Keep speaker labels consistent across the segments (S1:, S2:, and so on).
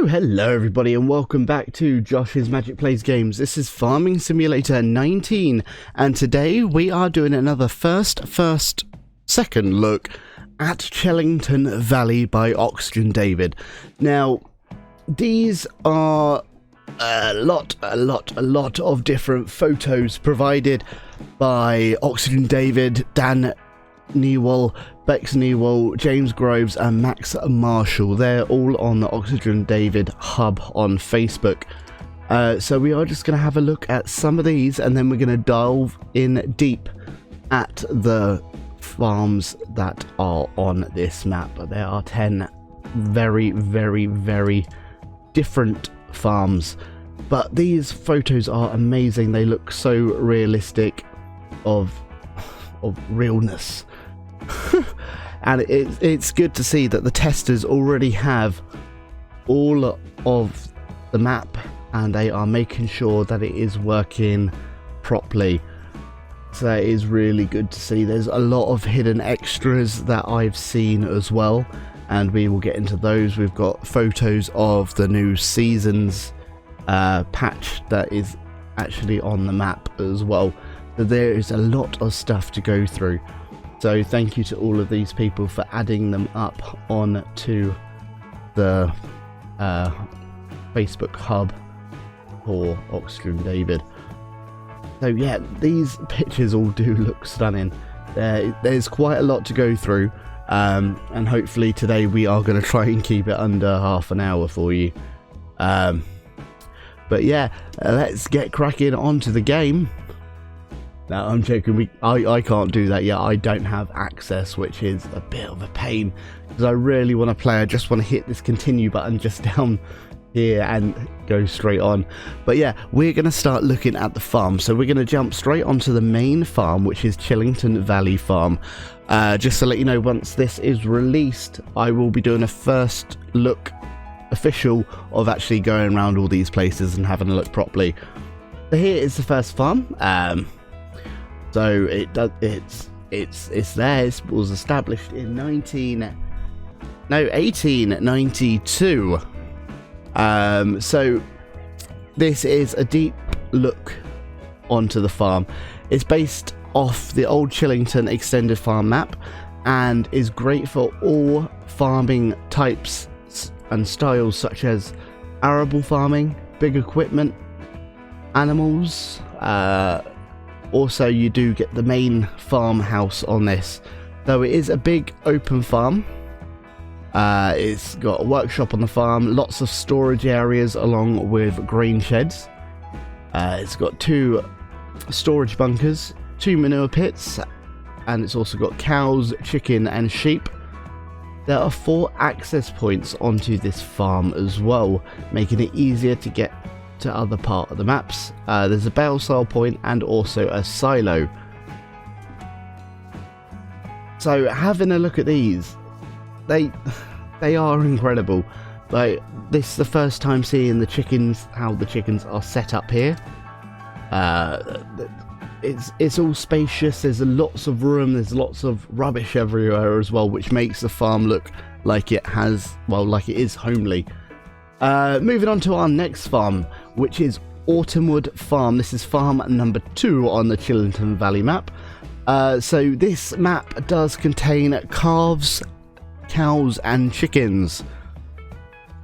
S1: Hello everybody and welcome back to Josh's Magic Plays Games. This is Farming Simulator 19 and today we are doing another second look at Chelington Valley by Oxygendavid. Now these are a lot of different photos provided by Oxygendavid, Dan Newell, Bex Newell, James Groves and Max Marshall. They're all on the Oxygendavid hub on Facebook. So we are just going to have a look at some of these and then we're going to delve in deep at the farms that are on this map. There are 10 very different farms, but these photos are amazing. They look so realistic of realness. And it's good to see that the testers already have all of the map and they are making sure that it is working properly. So that is really good to see. There's a lot of hidden extras that I've seen as well, and we will get into those. We've got photos of the new seasons patch that is actually on the map as well. So there is a lot of stuff to go through. So thank you to all of these people for adding them up onto the Facebook hub for Oxygendavid. So yeah, these pictures all do look stunning. There's quite a lot to go through, and hopefully today we are going to try and keep it under half an hour for you. But yeah, let's get cracking onto the game. No, I'm joking. I can't do that yet. I don't have access, which is a bit of a pain because I really want to play. I just want to hit this continue button just down here and go straight on. But yeah, we're going to start looking at the farm. So we're going to jump straight onto the main farm, which is Chelington Valley Farm. Just to let you know, once this is released, I will be doing a first look official of actually going around all these places and having a look properly. So here is the first farm. So it's there. It was established in 1892. So this is a deep look onto the farm. It's based off the old Chellington extended farm map and is great for all farming types and styles such as arable farming, big equipment, animals. Also, you do get the main farmhouse on this, though it is a big open farm. It's got a workshop on the farm, lots of storage areas along with grain sheds. It's got 2 storage bunkers, 2 manure pits, and it's also got cows, chicken and sheep. There are 4 access points onto this farm as well, making it easier to get to other part of the maps. There's a bale sale point and also a silo. So having a look at these, they are incredible. Like, this is the first time seeing the chickens, how the chickens are set up here. It's all spacious. There's lots of room. There's lots of rubbish everywhere as well, which makes the farm look like it has, well, like it is homely. Moving on to our next farm, which is Ravenwood Farm. This is farm number 2 on the Chelington Valley map. So this map does contain calves, cows and chickens.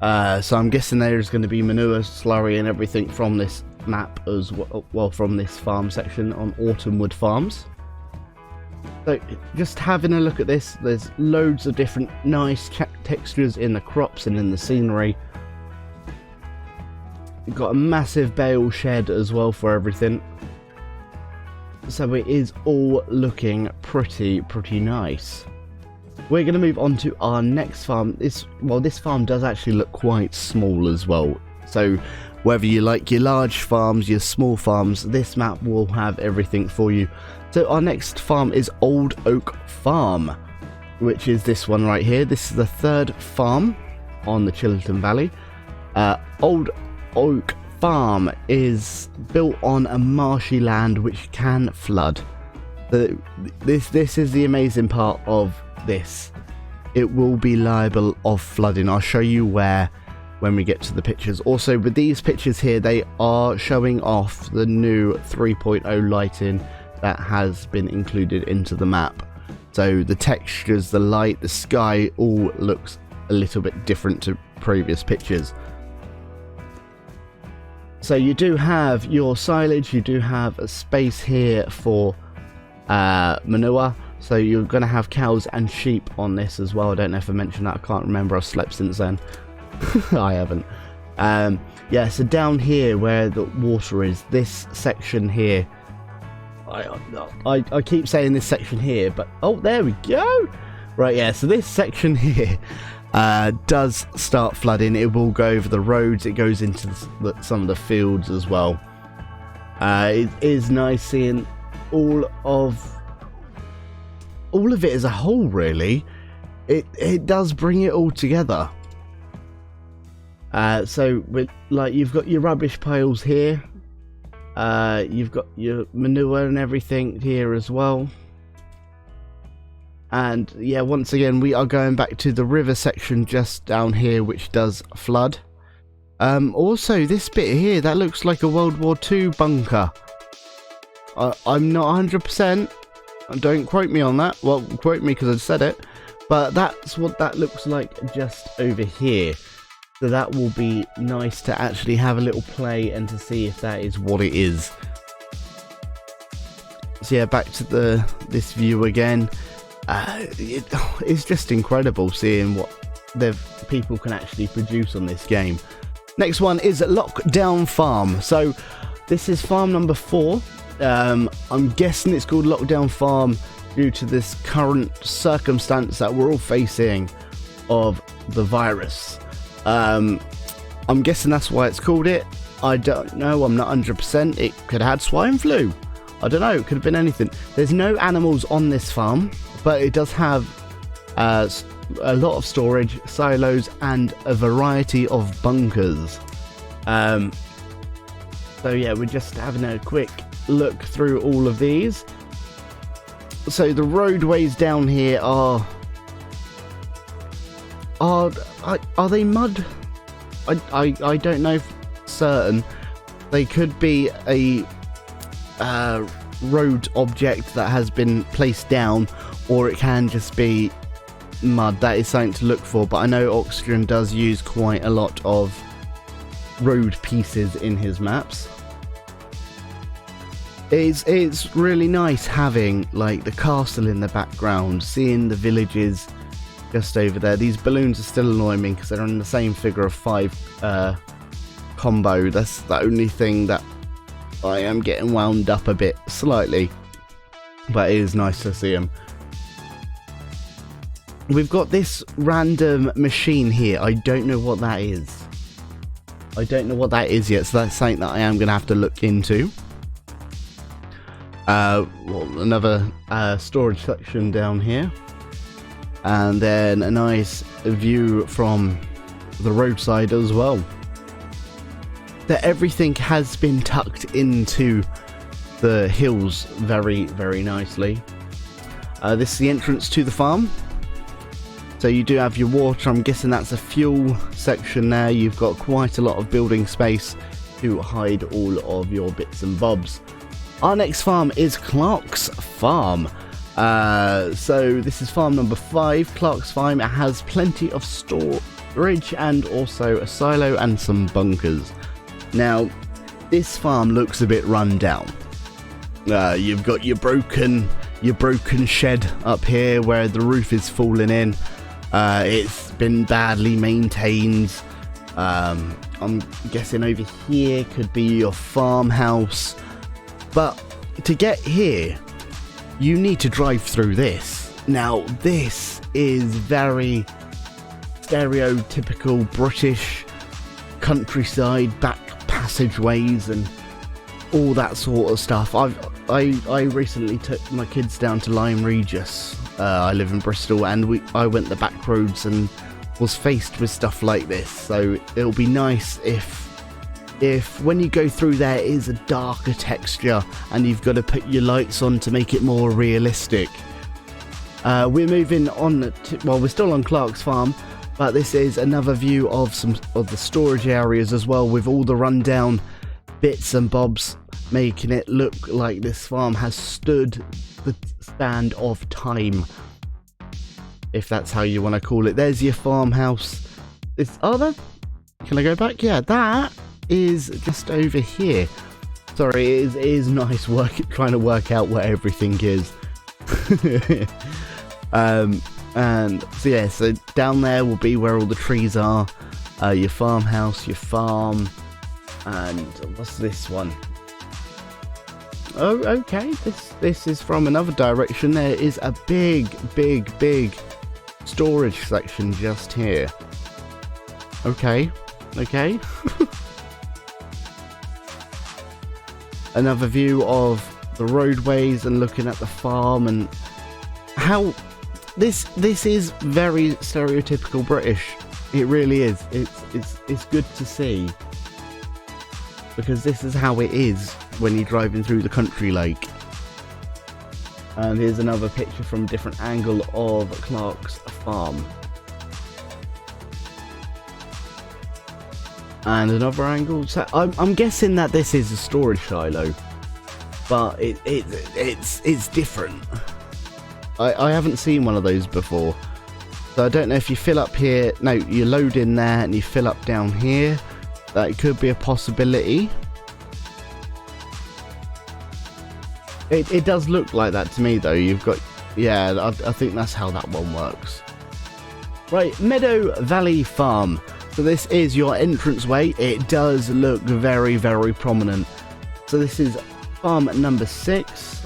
S1: So I'm guessing there's going to be manure, slurry and everything from this map as well, from this farm section on Ravenwood Farms. So just having a look at this, there's loads of different nice textures in the crops and in the scenery. You've got a massive bale shed as well for everything. So it is all looking pretty nice. We're going to move on to our next farm. This farm does actually look quite small as well. So whether you like your large farms, your small farms, this map will have everything for you. So our next farm is Old Oak Farm, which is this one right here. This is the 3rd farm on the Chelington Valley. Old Oak Farm is built on a marshy land which can flood. This is the amazing part of this. It will be liable of flooding. I'll show you where when we get to the pictures. Also, with these pictures here, they are showing off the new 3.0 lighting that has been included into the map. So the textures, the light, the sky all looks a little bit different to previous pictures. So you do have your silage, you do have a space here for manure. So you're going to have cows and sheep on this as well. I don't know if I mentioned that. I can't remember. I've slept since then. I haven't. Yeah, so down here where the water is, this section here, I keep saying this section here, but oh, there we go. Right, yeah, so this section here does start flooding. It will go over the roads. It goes into some of the fields as well. It is nice seeing all of it as a whole, really. It does bring it all together. So with, like, you've got your rubbish piles here, you've got your manure and everything here as well. And yeah, once again we are going back to the river section just down here, which does flood. Also this bit here, that looks like a World War II bunker. I'm not 100%, don't quote me on that. Well, quote me because I said it, but that's what that looks like just over here. So that will be nice to actually have a little play and to see if that is what it is. So yeah, back to this view again. It's just incredible seeing what the people can actually produce on this game. Next one is Lockdown Farm. So this is farm number 4. I'm guessing it's called Lockdown Farm due to this current circumstance that we're all facing of the virus. I'm guessing that's why it's called it. I don't know, I'm not 100%. It could have had swine flu. I don't know, it could have been anything. There's no animals on this farm, but it does have a lot of storage, silos, and a variety of bunkers. So yeah, we're just having a quick look through all of these. So the roadways down here are they mud? I don't know for certain. They could be a road object that has been placed down, or it can just be mud. That is something to look for, but I know Oxygen does use quite a lot of road pieces in his maps. It's really nice having like the castle in the background, seeing the villages just over there. These balloons are still annoying me because they're on the same figure of 5 combo. That's the only thing that I am getting wound up a bit slightly, but it is nice to see them. We've got this random machine here. I don't know what that is. I don't know what that is yet, so that's something that I am going to have to look into. Well, another storage section down here, and then a nice view from the roadside as well. That everything has been tucked into the hills very, very nicely. This is the entrance to the farm. So you do have your water. I'm guessing that's a fuel section there. You've got quite a lot of building space to hide all of your bits and bobs. Our next farm is Clark's Farm. So this is farm number 5, Clark's Farm. It has plenty of storage and also a silo and some bunkers. Now, this farm looks a bit run down. You've got your broken shed up here where the roof is falling in. It's been badly maintained. I'm guessing over here could be your farmhouse. But to get here, you need to drive through this. Now, this is very stereotypical British countryside, back passageways and all that sort of stuff. I recently took my kids down to Lyme Regis. I live in Bristol, and I went the back roads and was faced with stuff like this. So it'll be nice if when you go through there it is a darker texture and you've got to put your lights on to make it more realistic. We're moving on to, well, we're still on Clark's Farm. But this is another view of some of the storage areas as well, with all the rundown bits and bobs, making it look like this farm has stood the stand of time, if that's how you want to call it. There's your farmhouse. Can I go back? Yeah, that is just over here. Sorry, it is nice trying to work out where everything is. And so yeah, so down there will be where all the trees are, your farmhouse, your farm, and what's this one? Oh, okay, this is from another direction. There is a big storage section just here. Okay. Another view of the roadways and looking at the farm, and how this is very stereotypical British. It really is. It's good to see, because this is how it is when you're driving through the country like. And here's another picture from a different angle of Clark's farm. And another angle. So I'm guessing that this is a storage silo, but it's different. I haven't seen one of those before, so I don't know if you fill up here. No, you load in there and you fill up down here. That could be a possibility. It does look like that to me though. You've got, yeah, I think that's how that one works. Right, Meadow Valley Farm. So this is your entranceway. It does look very prominent. So this is farm number 6.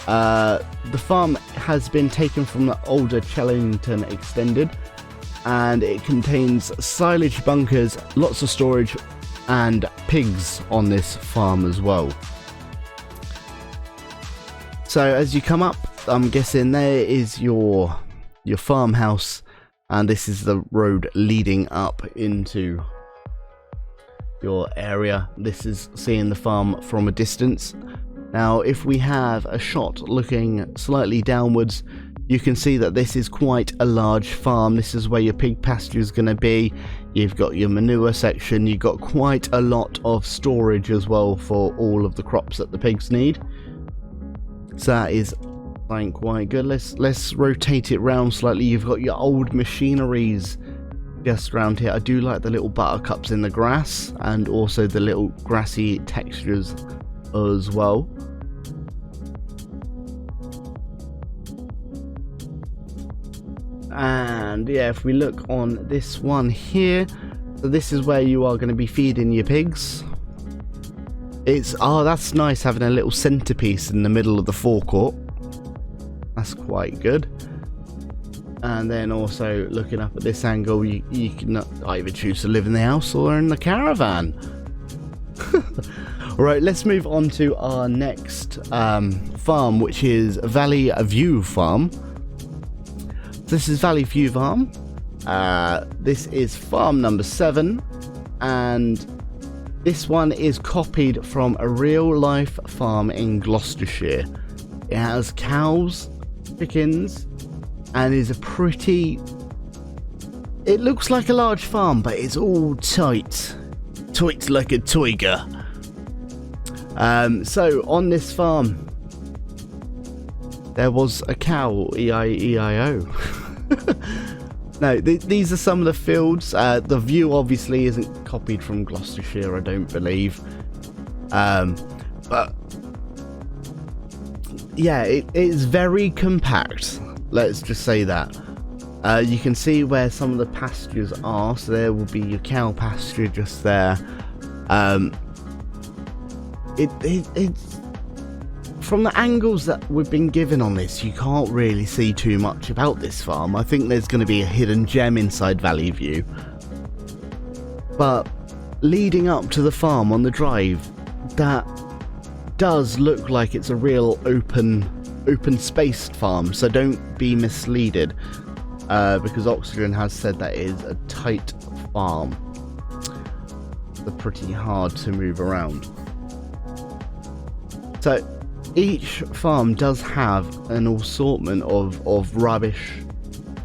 S1: The farm has been taken from the older Chellington extended, and it contains silage bunkers, lots of storage, and pigs on this farm as well. So as you come up, I'm guessing there is your farmhouse, and this is the road leading up into your area. This is seeing the farm from a distance. Now if we have a shot looking slightly downwards, you can see that this is quite a large farm. This is where your pig pasture is going to be. You've got your manure section. You've got quite a lot of storage as well for all of the crops that the pigs need. So that is quite good. Let's rotate it round slightly. You've got your old machineries just around here. I do like the little buttercups in the grass, and also the little grassy textures as well. And yeah, if we look on this one here, so this is where you are going to be feeding your pigs. That's nice, having a little centerpiece in the middle of the forecourt. That's quite good. And then also looking up at this angle, you can either choose to live in the house or in the caravan. Alright, let's move on to our next farm, which is Valley View Farm. This is Valley View Farm. This is farm number 7, and this one is copied from a real life farm in Gloucestershire. It has cows, chickens, and is a pretty... It looks like a large farm, but it's all tight. Tight like a tiger. So on this farm, there was a cow, E-I-E-I-O. No, these are some of the fields. The view obviously isn't copied from Gloucestershire, I don't believe. But yeah, it is very compact. Let's just say that. You can see where some of the pastures are. So there will be your cow pasture just there. It's from the angles that we've been given on this, you can't really see too much about this farm. I think there's going to be a hidden gem inside Valley View. But leading up to the farm on the drive, that does look like it's a real open spaced farm. So don't be misleaded, because Oxygen has said that it is a tight farm. They're pretty hard to move around. So each farm does have an assortment of rubbish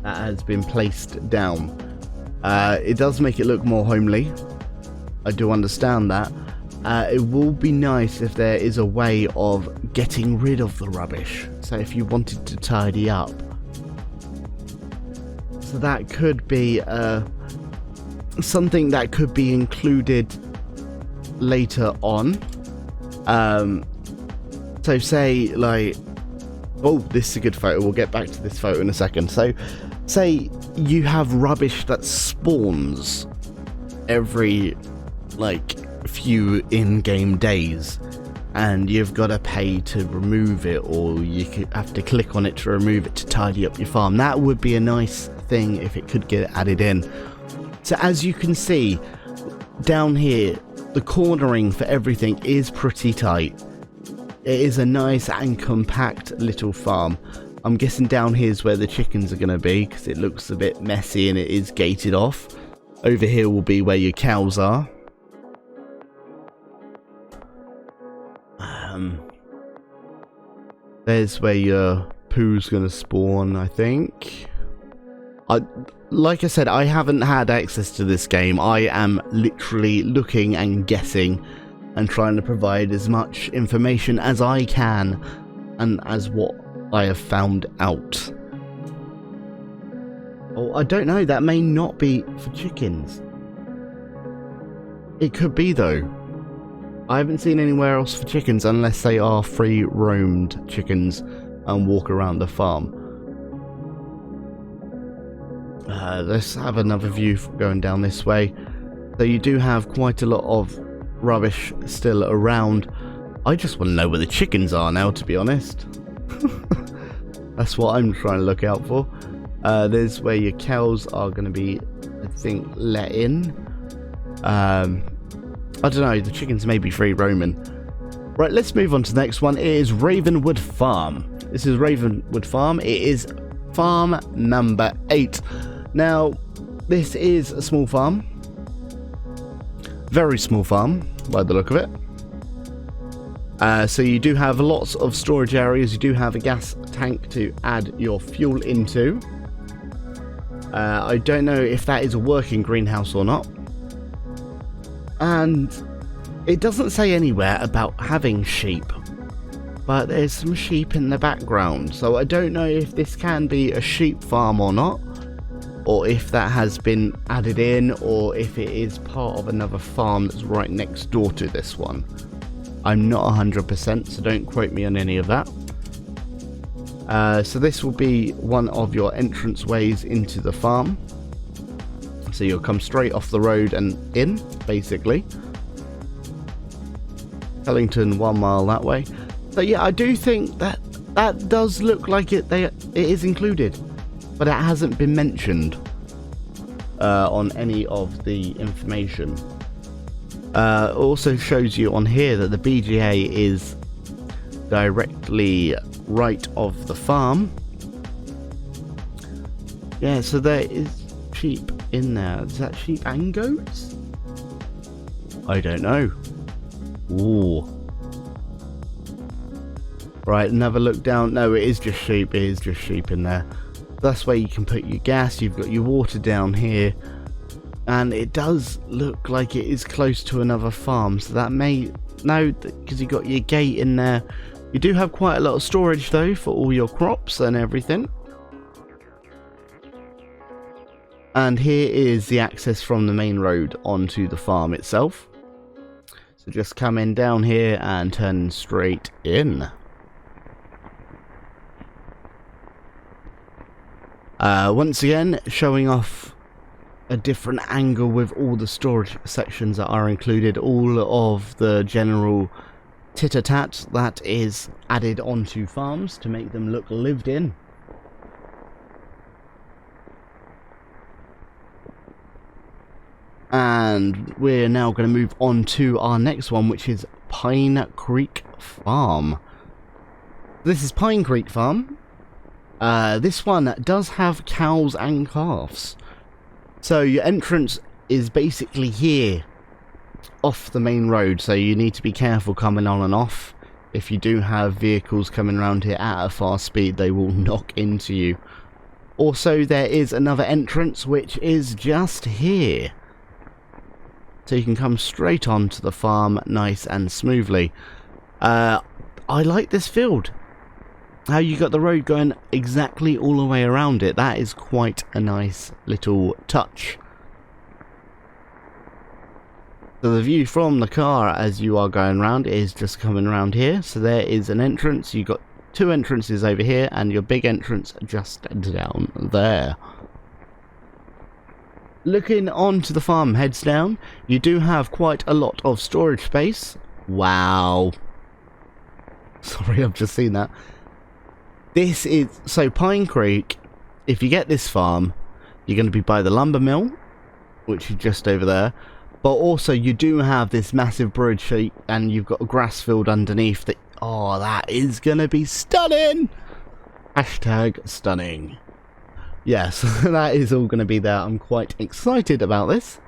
S1: that has been placed down. It does make it look more homely. I do understand that. It will be nice if there is a way of getting rid of the rubbish. So if you wanted to tidy up. So that could be something that could be included later on. So say like, oh, this is a good photo. We'll get back to this photo in a second. So say you have rubbish that spawns every like few in-game days, and you've got to pay to remove it, or you could have to click on it to remove it to tidy up your farm. That would be a nice thing if it could get added in. So as you can see down here, the cornering for everything is pretty tight. It is a nice and compact little farm. I'm guessing down here is where the chickens are going to be, because it looks a bit messy and it is gated off. Over here will be where your cows are. There's where your poo's going to spawn, I think. Like I said, I haven't had access to this game. I am literally looking and guessing and trying to provide as much information as I can and as what I have found out. Oh, I don't know, that may not be for chickens. It could be though. I haven't seen anywhere else for chickens unless they are free roamed chickens and walk around the farm. Let's have another view going down this way. So you do have quite a lot of rubbish still around. I just want to know where the chickens are now, to be honest. That's what I'm trying to look out for. There's where your cows are going to be, I think, let in. I don't know, the chickens may be free roaming. Right, let's move on to the next one. It is Ravenwood Farm. This is Ravenwood Farm. It is farm number 8. Now, this is a small farm. Very small farm, by the look of it. So you do have lots of storage areas. You do have a gas tank to add your fuel into. I don't know if that is a working greenhouse or not. And it doesn't say anywhere about having sheep. But there's some sheep in the background. So I don't know if this can be a sheep farm or not. Or if that has been added in. Or if it is part of another farm that's right next door to this one. I'm not 100%, so don't quote me on any of that. So this will be one of your entrance ways into the farm. So you'll come straight off the road and in, basically. Chellington 1 mile that way. So yeah, I do think that does look like it is included. But it hasn't been mentioned on any of the information. Also shows you on here that the BGA is directly right of the farm. Yeah, so there is sheep in there. Is that sheep and goats? I don't know. Ooh. Right, another look down. No, it is just sheep. It is just sheep in there. That's where you can put your gas. You've got your water down here. And it does look like it is close to another farm. So that may... No, because you've got your gate in there. You do have quite a lot of storage though for all your crops and everything. And here is the access from the main road onto the farm itself. So just come in down here and turn straight in. Once again, showing off a different angle with all the storage sections that are included, all of the general tit-a-tat that is added onto farms to make them look lived in. And we're now going to move on to our next one, which is Pine Creek Farm. This is Pine Creek Farm. This one does have cows and calves. So your entrance is basically here, off the main road, so you need to be careful coming on and off. If you do have vehicles coming around here at a fast speed, they will knock into you. Also, there is another entrance which is just here. So you can come straight onto the farm nice and smoothly. I like this field. How you got the road going exactly all the way around it. That is quite a nice little touch. So the view from the car as you are going around is just coming around here. So there is an entrance. You've got two entrances over here and your big entrance just down there. Looking onto the farm heads down, you do have quite a lot of storage space. Wow. Sorry, I've just seen that. This is, so Pine Creek, if you get this farm, you're going to be by the lumber mill, which is just over there. But also you do have this massive bridge and you've got a grass field underneath that, oh, that is going to be stunning. Hashtag stunning. Yes, that is all going to be there. I'm quite excited about this.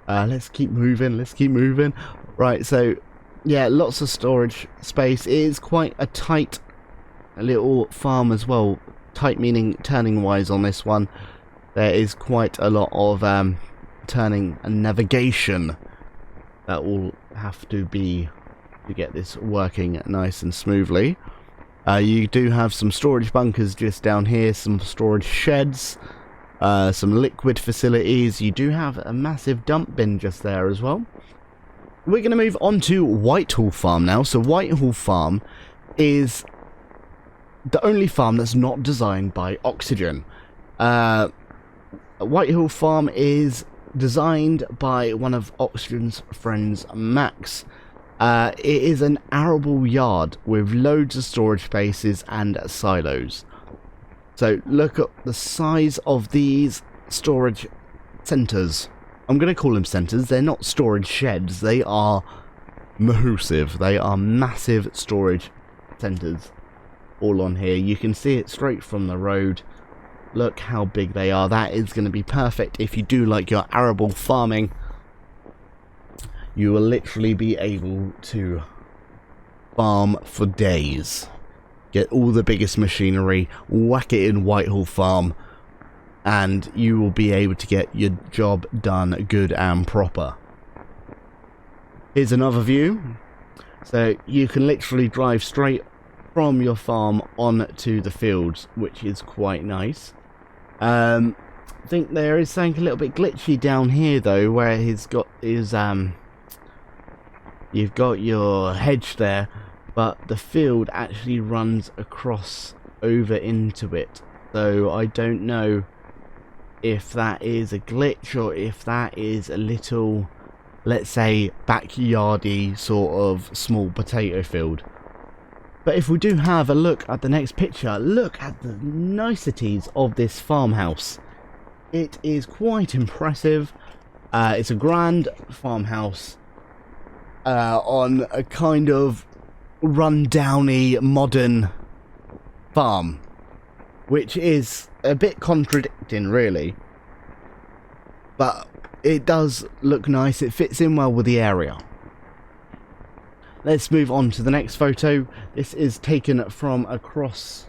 S1: Let's keep moving. Right, so, yeah, lots of storage space. It is quite a tight little farm as well. Tight meaning turning-wise on this one. There is quite a lot of turning and navigation that will have to be to get this working nice and smoothly. You do have some storage bunkers just down here, some storage sheds, some liquid facilities. You do have a massive dump bin just there as well. We're going to move on to Whitehall Farm now. So Whitehall Farm is the only farm that's not designed by Oxygen. Whitehall Farm is designed by one of Oxygen's friends, Max. It is an arable yard with loads of storage spaces and silos. So look at the size of these storage centres. I'm going to call them centres. They're not storage sheds. They are massive. They are massive storage centres all on here. You can see it straight from the road. Look how big they are. That is going to be perfect if you do like your arable farming. You will literally be able to farm for days. Get all the biggest machinery, whack it in Whitehall Farm, and you will be able to get your job done good and proper. Here's another view. So you can literally drive straight from your farm onto the fields, which is quite nice. I think there is something a little bit glitchy down here though, where he's got his you've got your hedge there, but the field actually runs across over into it. So I don't know if that is a glitch or if that is a little, let's say, backyardy sort of small potato field. But if we do have a look at the next picture, look at the niceties of this farmhouse. It is quite impressive. It's a grand farmhouse on a kind of run-downy modern farm, which is a bit contradicting really, but it does look nice. It fits in well with the area. Let's move on to the next photo. This is taken from across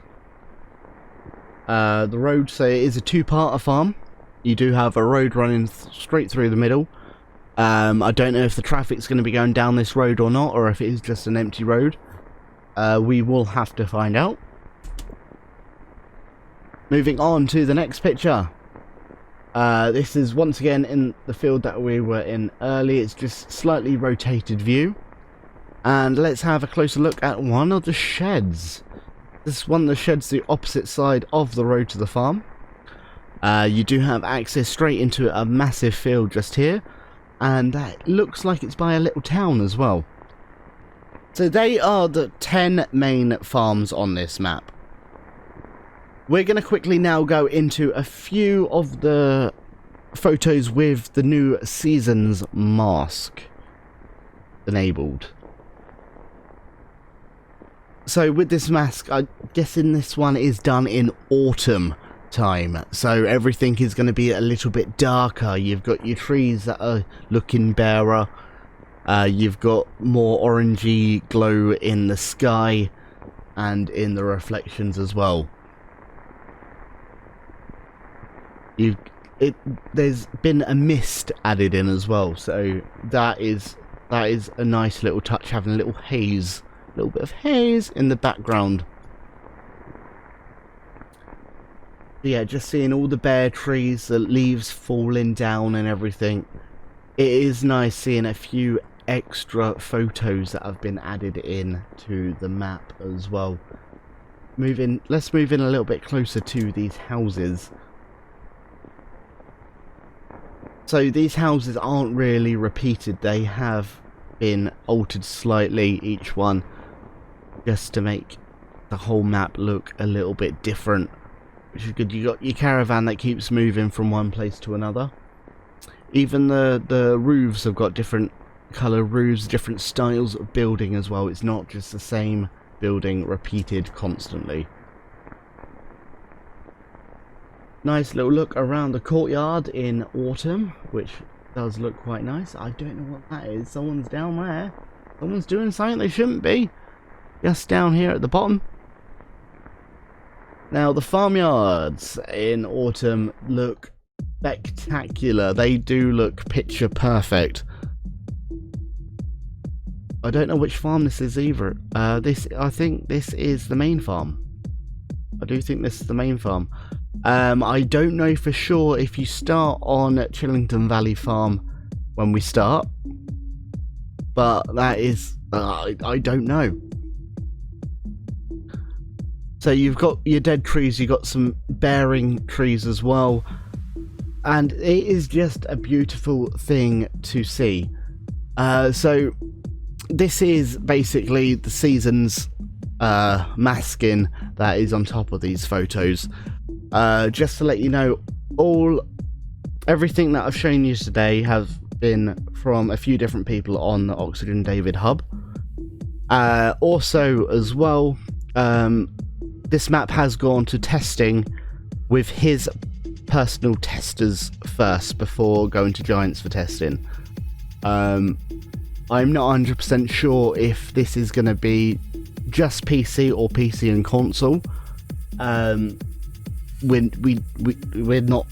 S1: the road. So it is a two-parter farm. You do have a road running straight through the middle. I don't know if the traffic's going to be going down this road or not, or if it is just an empty road. We will have to find out. Moving on to the next picture. This is once again in the field that we were in early. It's just slightly rotated view. And let's have a closer look at one of the sheds. This is one of the sheds the opposite side of the road to the farm. You do have access straight into a massive field just here. And that looks like it's by a little town as well. So they are the 10 main farms on this map. We're going to quickly now go into a few of the photos with the new season's mask enabled. So with this mask, I'm guessing this one is done in autumn time. So everything is going to be a little bit darker. You've got your trees that are looking barer. You've got more orangey glow in the sky and in the reflections as well. there's been a mist added in as well, so that is a nice little touch, having a little bit of haze in the background. Yeah, just seeing all the bare trees, the leaves falling down and everything. It is nice seeing a few extra photos that have been added in to the map as well. Let's move in a little bit closer to these houses. So these houses aren't really repeated, they have been altered slightly, each one, just to make the whole map look a little bit different, which is good. You got your caravan that keeps moving from one place to another. Even the roofs have got different colour roofs, different styles of building as well. It's not just the same building repeated constantly. Nice little look around the courtyard in autumn, which does look quite nice. I don't know what that is. Someone's down there. Someone's doing something they shouldn't be. Just down here at the bottom. Now the farmyards in autumn look spectacular. They do look picture perfect. I don't know which farm this is either. I think this is the main farm. I do think this is the main farm. I don't know for sure if you start on Chelington Valley Farm when we start, but that is I don't know. So you've got your dead trees, you've got some bearing trees as well, and it is just a beautiful thing to see. So this is basically the season's masking that is on top of these photos. Just to let you know, everything that I've shown you today have been from a few different people on the Oxygen David hub. Also as well, this map has gone to testing with his personal testers first before going to Giants for testing. I'm not 100% sure if this is going to be just PC or PC and console. We're not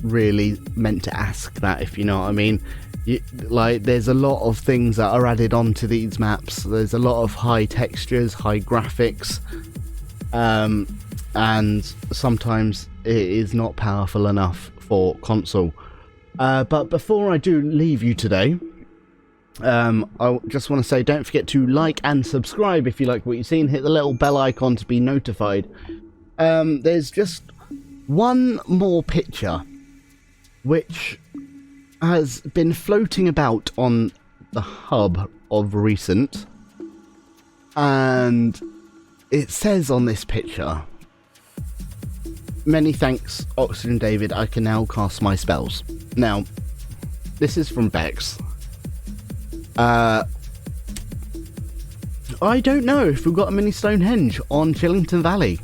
S1: really meant to ask that, if you know what I mean. There's a lot of things that are added onto these maps. There's a lot of high textures, high graphics, and sometimes it is not powerful enough for console. But before I do leave you today, I just want to say, don't forget to like and subscribe if you like what you've seen. Hit the little bell icon to be notified. There's just one more picture which has been floating about on the hub of recent, and it says on this picture, "Many thanks, Oxygen David, I can now cast my spells." Now, this is from Bex. I don't know if we've got a mini Stonehenge on Chellington Valley.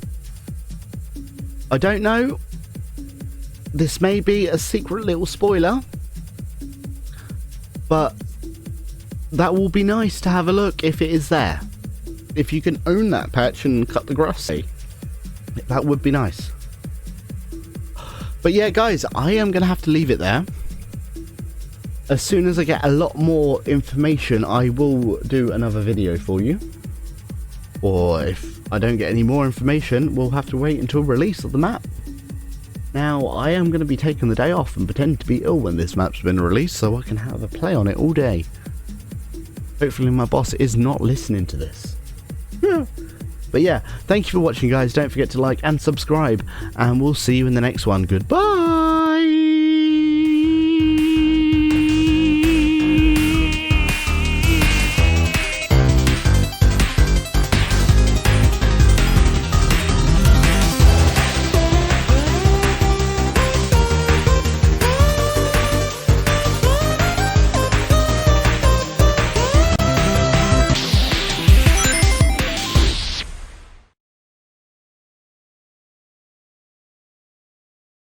S1: I don't know. This may be a secret little spoiler, but that will be nice to have a look if it is there. If you can own that patch and cut the grass, that would be nice. But yeah, guys, I am going to have to leave it there. As soon as I get a lot more information, I will do another video for you. Or if I don't get any more information, we'll have to wait until release of the map. Now, I am going to be taking the day off and pretend to be ill when this map's been released, so I can have a play on it all day. Hopefully my boss is not listening to this. But yeah, thank you for watching, guys. Don't forget to like and subscribe, and we'll see you in the next one. Goodbye!